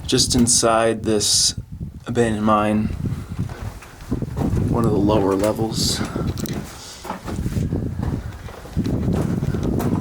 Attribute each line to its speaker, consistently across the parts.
Speaker 1: just inside this abandoned mine, one of the lower levels.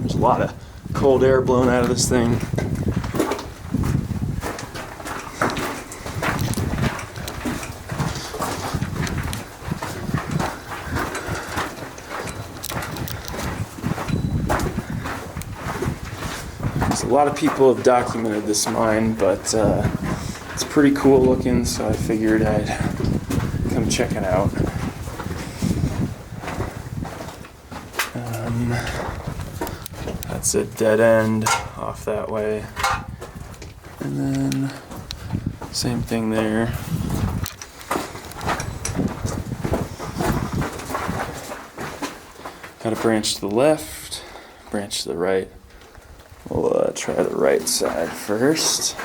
Speaker 1: There's a lot of cold air blown out of this thing. A lot of people have documented this mine, but it's pretty cool looking, so I figured I'd come check it out. That's a dead end off that way. And then same thing there. Got a branch to the left, branch to the right. We'll try the right side first.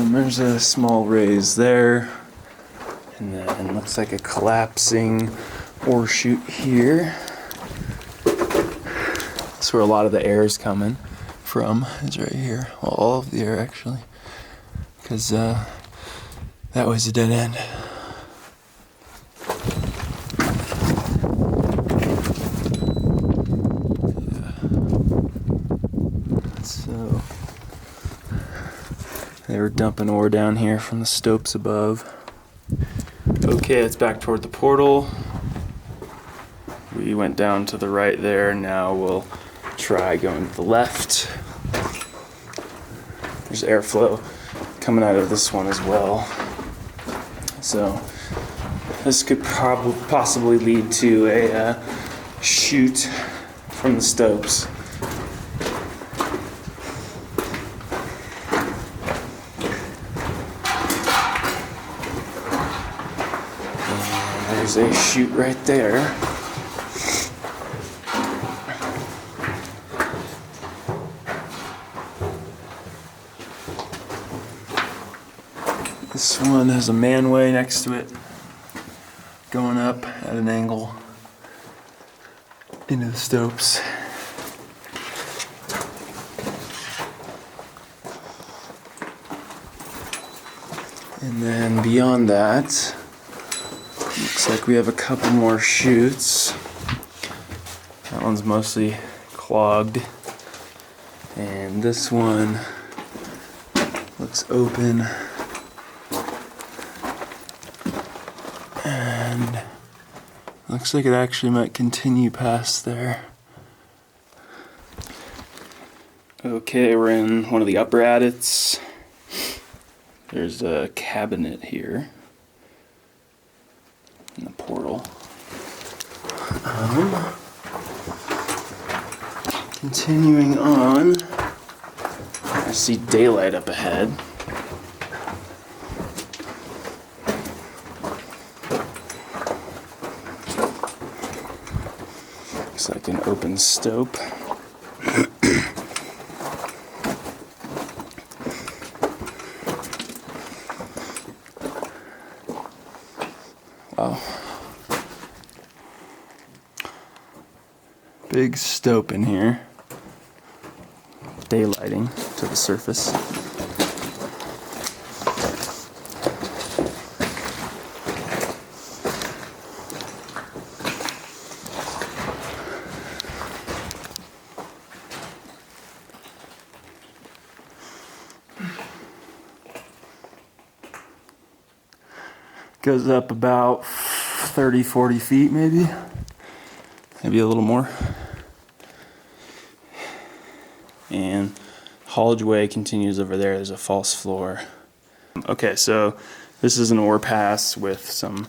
Speaker 1: There's a small raise there, and then looks like a collapsing ore chute here. That's where a lot of the air is coming from, is right here. Well, all of the air actually, because that was a dead end. So they were dumping ore down here from the stopes above. Okay, it's back toward the portal. We went down to the right there. Now we'll try going to the left. There's airflow coming out of this one as well. So this could possibly lead to a chute from the stopes. There's a chute right there. This one has a manway next to it, going up at an angle into the stopes. And then beyond that, looks like we have a couple more chutes. That one's mostly clogged. And this one looks open. And looks like it actually might continue past there. Okay, we're in one of the upper adits. There's a cabinet here in the portal. Continuing on, I see daylight up ahead. Looks like an open stope. Wow. Big stope in here. Daylighting to the surface. Goes up about 30, 40 feet maybe a little more. And haulage way continues over there. There's a false floor. Okay, so this is an ore pass with some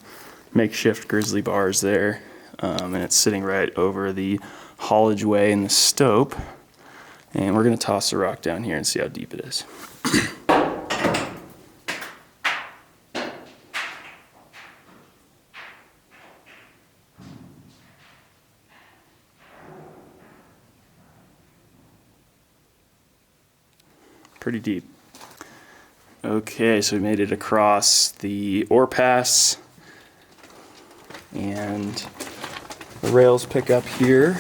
Speaker 1: makeshift grizzly bars there, and it's sitting right over the haulage way in the stope. And we're going to toss a rock down here and see how deep it is. Pretty deep. Okay, so we made it across the ore pass, and the rails pick up here.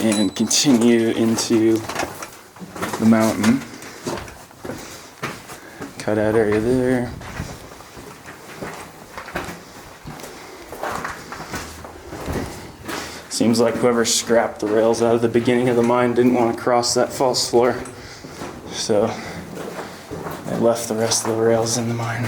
Speaker 1: And continue into the mountain. Cutout area there. Seems like whoever scrapped the rails out of the beginning of the mine didn't want to cross that false floor, so they left the rest of the rails in the mine.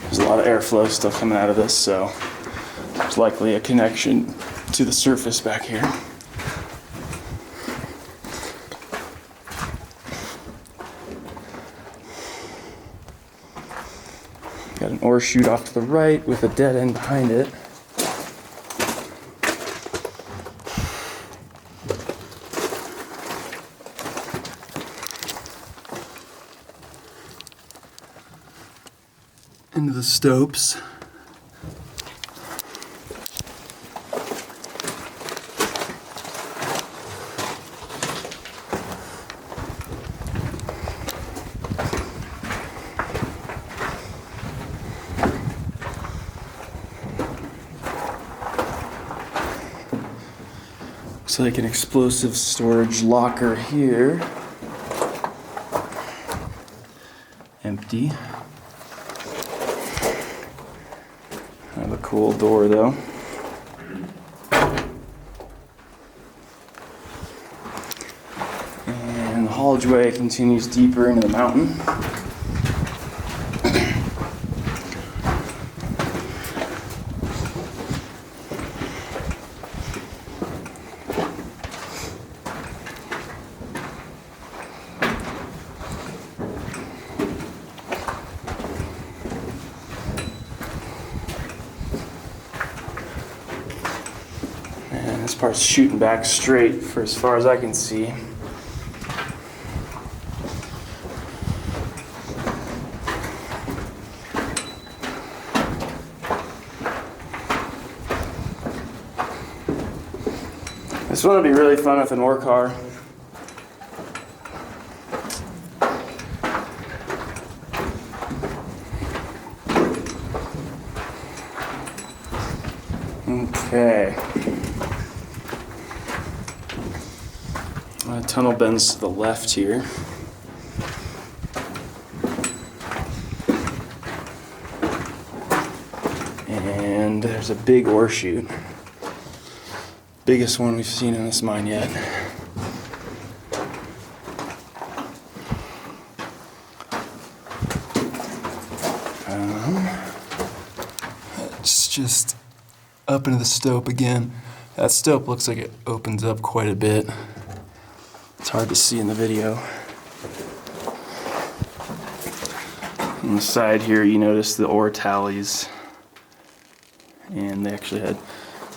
Speaker 1: There's a lot of airflow still coming out of this, so there's likely a connection to the surface back here. Got an ore chute off to the right with a dead end behind it. Into the stopes. Looks like an explosive storage locker here. Empty. Have a cool door though. And the haulage way continues deeper into the mountain. And this part's shooting back straight for as far as I can see. This one would be really fun with an ore car. Okay. Tunnel bends to the left here. And there's a big ore chute. Biggest one we've seen in this mine yet. It's just up into the stope again. That stope looks like it opens up quite a bit. It's hard to see in the video. On the side here, you notice the ore tallies. And they actually had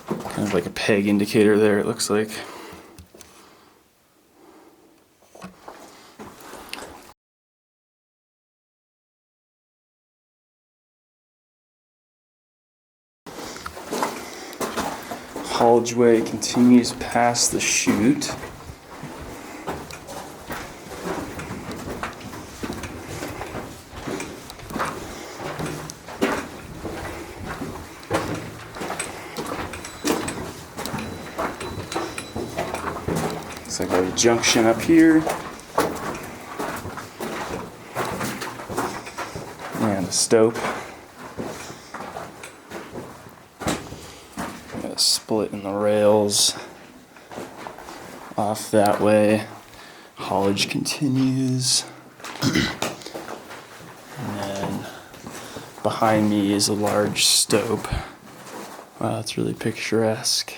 Speaker 1: kind of like a peg indicator there, it looks like. Haulage way continues past the chute. Looks like I have a junction up here. And a stope. Got a split in the rails off that way. Haulage continues. And then behind me is a large stope. Wow, that's really picturesque.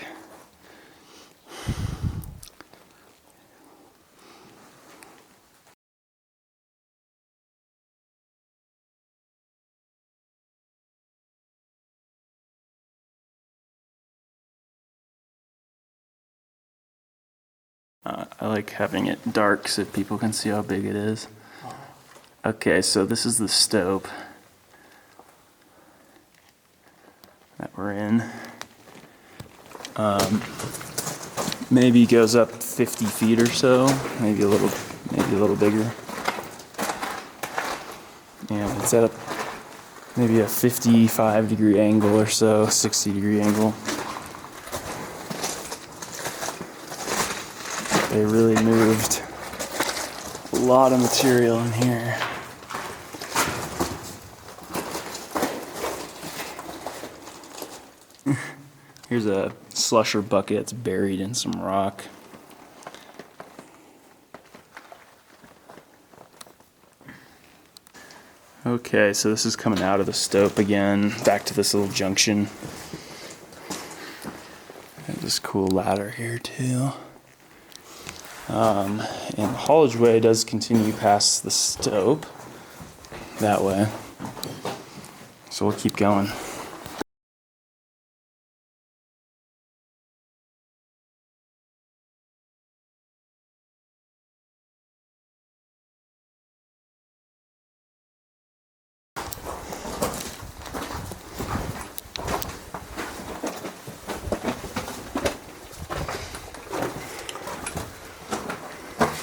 Speaker 1: I like having it dark so people can see how big it is. Okay, so this is the stope that we're in. Maybe goes up 50 feet or so, maybe a little bigger. And it's at maybe a 55-degree angle or so, 60-degree angle. They really moved a lot of material in here. Here's a slusher bucket that's buried in some rock. Okay, so this is coming out of the stope again, back to this little junction. Got this cool ladder here too. And the haulage way does continue past the stope that way. So we'll keep going.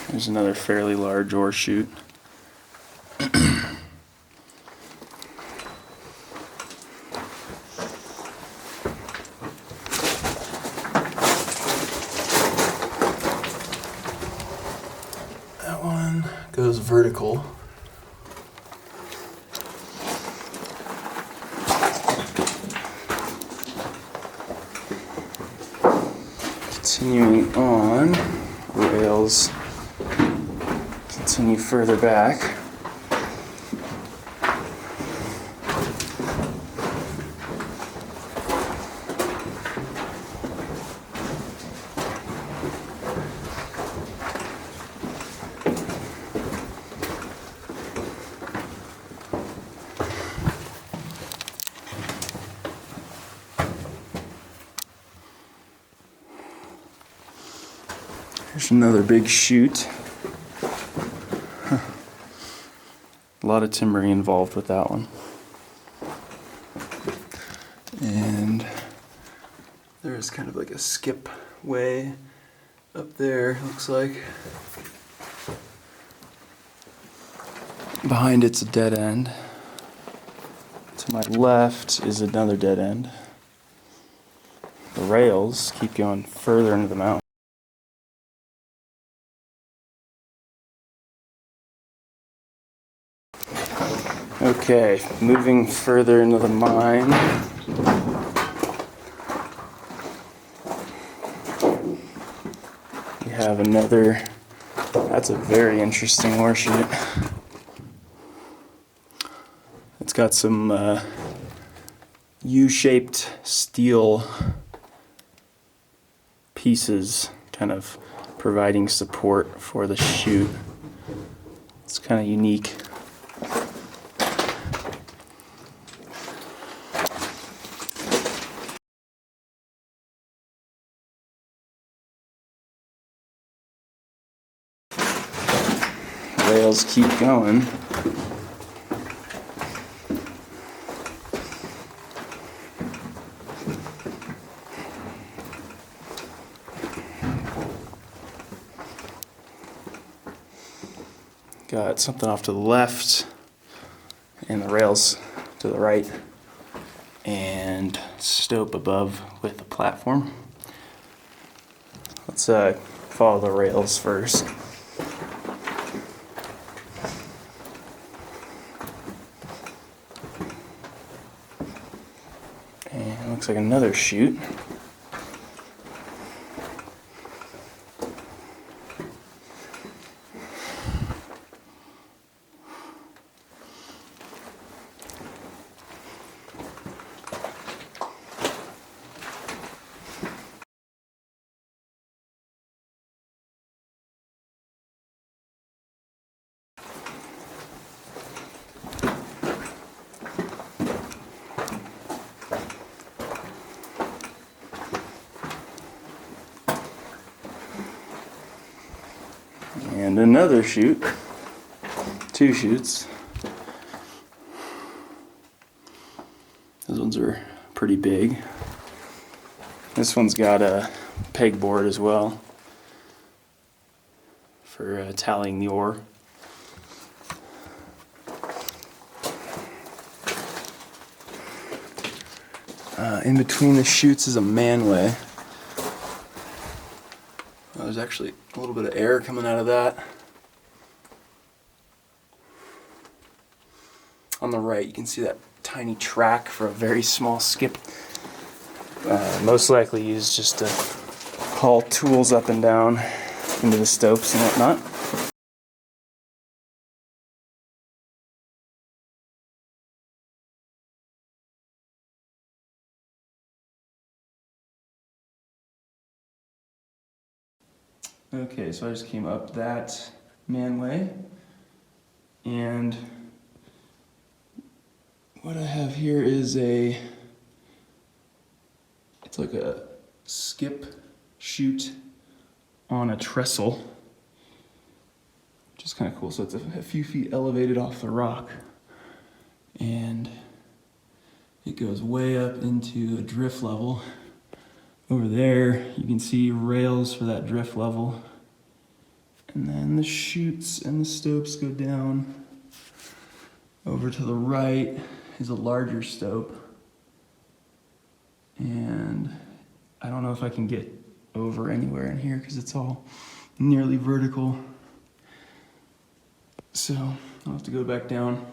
Speaker 1: There's another fairly large ore chute. That one goes vertical. Continuing on, rails continue further back. There's another big chute. A lot of timbering involved with that one. And there's kind of like a skip way up there, looks like. Behind it's a dead end. To my left is another dead end. The rails keep going further into the mountain. Okay, moving further into the mine. We have another, that's a very interesting ore chute. It's got some U-shaped steel pieces kind of providing support for the chute. It's kind of unique. Rails keep going. Got something off to the left and the rails to the right and stope above with a platform. Let's follow the rails first. And it looks like another chute. And another chute, 2 chutes. Those ones are pretty big. This one's got a pegboard as well for tallying the ore. In between the chutes is a manway. There's actually a little bit of air coming out of that. On the right, you can see that tiny track for a very small skip. Most likely used just to haul tools up and down into the stopes and whatnot. Okay, so I just came up that manway, and what I have here is it's like a skip chute on a trestle, which is kind of cool. So it's a few feet elevated off the rock, and it goes way up into a drift level. Over there, you can see rails for that drift level. And then the chutes and the stopes go down. Over to the right is a larger stope. And I don't know if I can get over anywhere in here because it's all nearly vertical. So I'll have to go back down.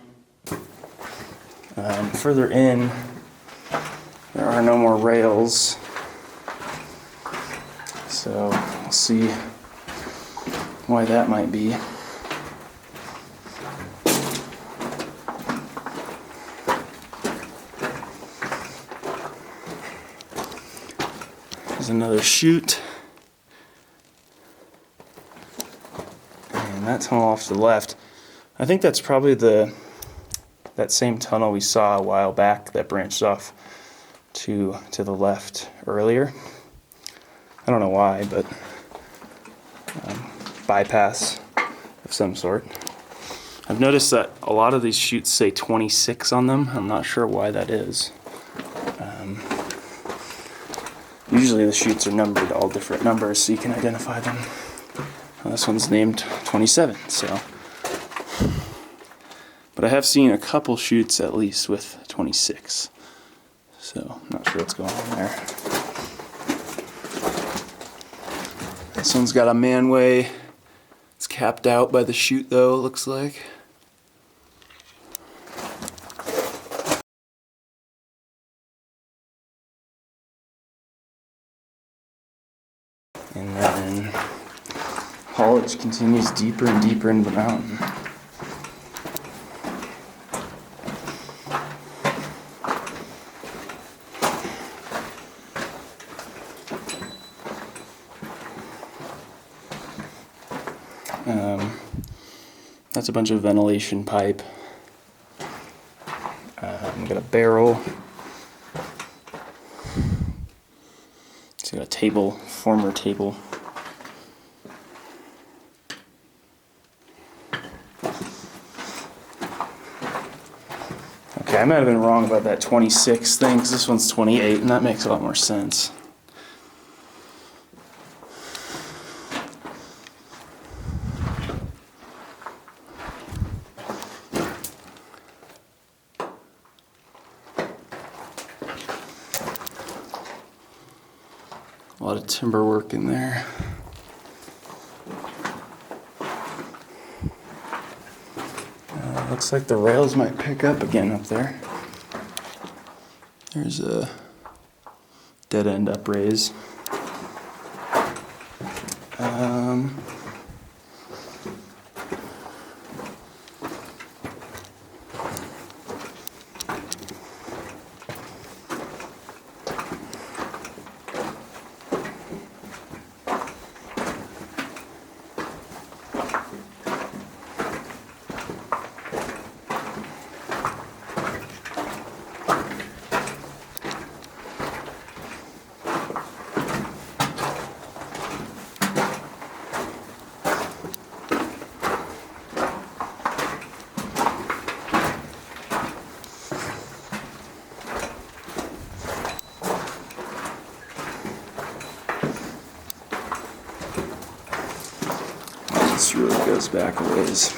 Speaker 1: Further in, there are no more rails. So we'll see why that might be. There's another chute. And that tunnel off to the left. I think that's probably that same tunnel we saw a while back that branched off to the left earlier. I don't know why, but bypass of some sort. I've noticed that a lot of these chutes say 26 on them. I'm not sure why that is. Usually the chutes are numbered all different numbers so you can identify them. Well, this one's named 27, so. But I have seen a couple chutes at least with 26. So, I'm not sure what's going on there. This one's got a manway. It's capped out by the chute though, it looks like. And then haulage continues deeper and deeper into the mountain. That's a bunch of ventilation pipe. Got a barrel. It's got a table, former table. Okay, I might have been wrong about that 26 thing, because this one's 28, and that makes a lot more sense. A lot of timber work in there. Looks like the rails might pick up again up there. There's a dead end upraise. This really goes back a ways.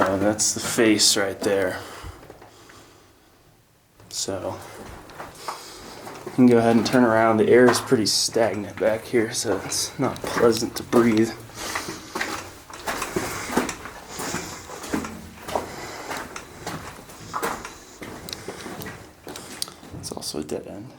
Speaker 1: Oh, that's the face right there. So, you can go ahead and turn around. The air is pretty stagnant back here, so it's not pleasant to breathe. It's also a dead end.